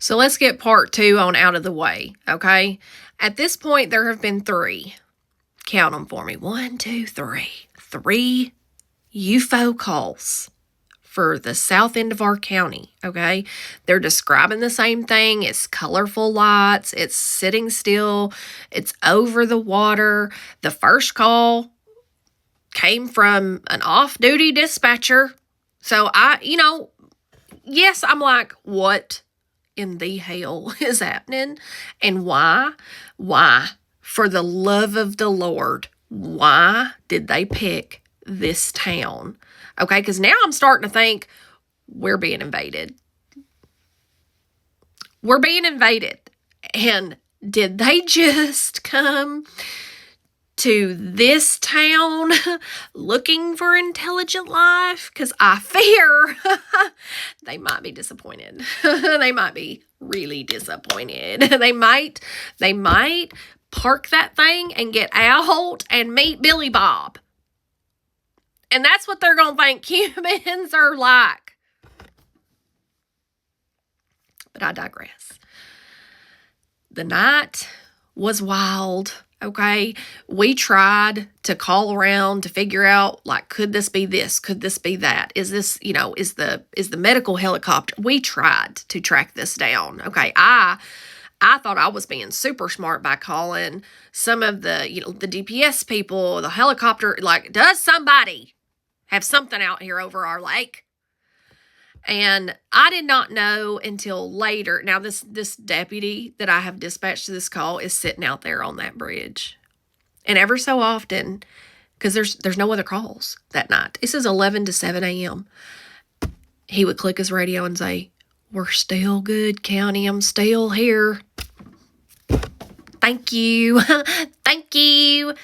So let's get part 2 on out of the way, okay? At this point, there have been 3. Count them for me. 1, 2, 3. 3 UFO calls for the south end of our county, okay? They're describing the same thing. It's colorful lights. It's sitting still. It's over the water. The first call came from an off-duty dispatcher. So yes, I'm like, what in the hell is happening? And why? Why? For the love of the Lord, why did they pick this town? Okay, because now I'm starting to think we're being invaded. We're being invaded. And did they just come to this town looking for intelligent life? Because I fear they might be disappointed. They might be really disappointed. They might park that thing and get out and meet Billy Bob. And that's what they're going to think humans are like. But I digress. The night was wild. Okay, we tried to call around to figure out, like, could this be this? Could this be that? Is this, is the medical helicopter? We tried to track this down. Okay, I thought I was being super smart by calling some of the, the DPS people, the helicopter, like, does somebody have something out here over our lake? And I did not know until later. Now, this deputy that I have dispatched to this call is sitting out there on that bridge. And ever so often, because there's no other calls that night. This is 11 to 7 a.m. He would click his radio and say, "We're still good, County. I'm still here. Thank you. Thank you."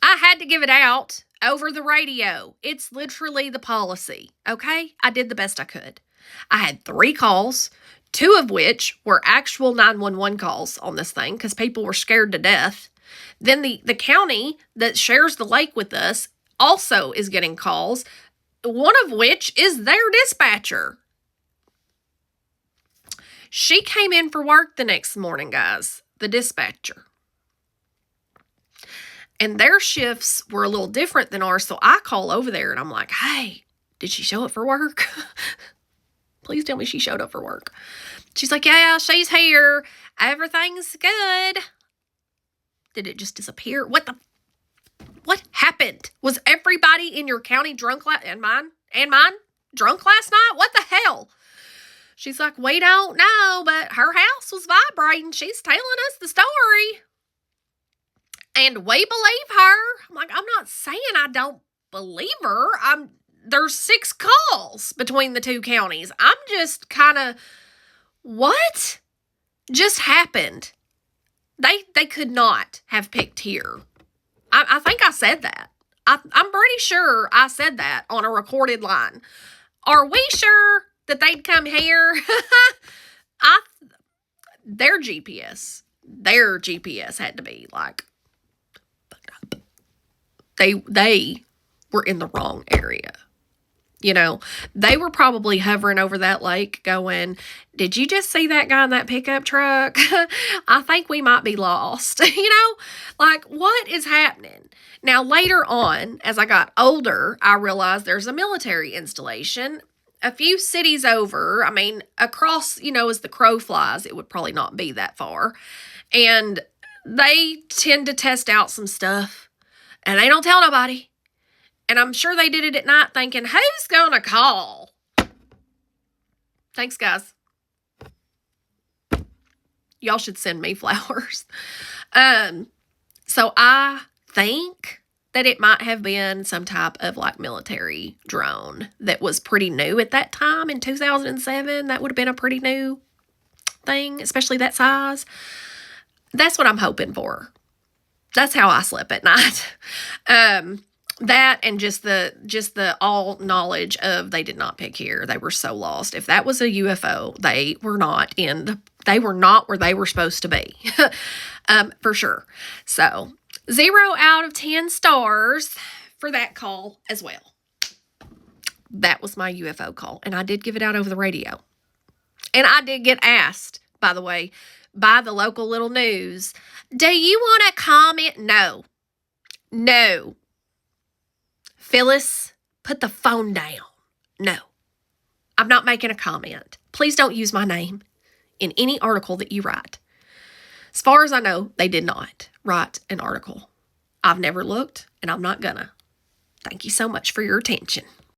I had to give it out over the radio. It's literally the policy, okay? I did the best I could. I had 3 calls, 2 of which were actual 911 calls on this thing because people were scared to death. Then the county that shares the lake with us also is getting calls, one of which is their dispatcher. She came in for work the next morning, guys, the dispatcher. And their shifts were a little different than ours, so I call over there and I'm like, "Hey, did she show up for work? Please tell me she showed up for work." She's like, "Yeah, she's here. Everything's good." Did it just disappear? What happened? Was everybody in your county drunk and mine drunk last night? What the hell? She's like, "We don't know, but her house was vibrating. She's telling us the story. And we believe her." I'm like, I'm not saying I don't believe her. There's 6 calls between the 2 counties. I'm just kind of, what just happened? They could not have picked here. I think I said that. I'm pretty sure I said that on a recorded line. Are we sure that they'd come here? Their GPS had to be like, they were in the wrong area. They were probably hovering over that lake going, "Did you just see that guy in that pickup truck? I think we might be lost." Like, what is happening? Now, later on, as I got older, I realized there's a military installation a few cities over. I mean, across, as the crow flies, it would probably not be that far. And they tend to test out some stuff. And they don't tell nobody. And I'm sure they did it at night thinking, who's going to call? Thanks, guys. Y'all should send me flowers. So I think that it might have been some type of like military drone that was pretty new at that time in 2007. That would have been a pretty new thing, especially that size. That's what I'm hoping for. That's how I slept at night. That and just the all knowledge of they did not pick here. They were so lost. If that was a UFO, they were not where they were supposed to be. For sure. So 0 out of 10 stars for that call as well. That was my UFO call. And I did give it out over the radio. And I did get asked, by the way, by the local little news, do you want to comment? No. No. Phyllis, put the phone down. No. I'm not making a comment. Please don't use my name in any article that you write. As far as I know, they did not write an article. I've never looked, and I'm not gonna. Thank you so much for your attention.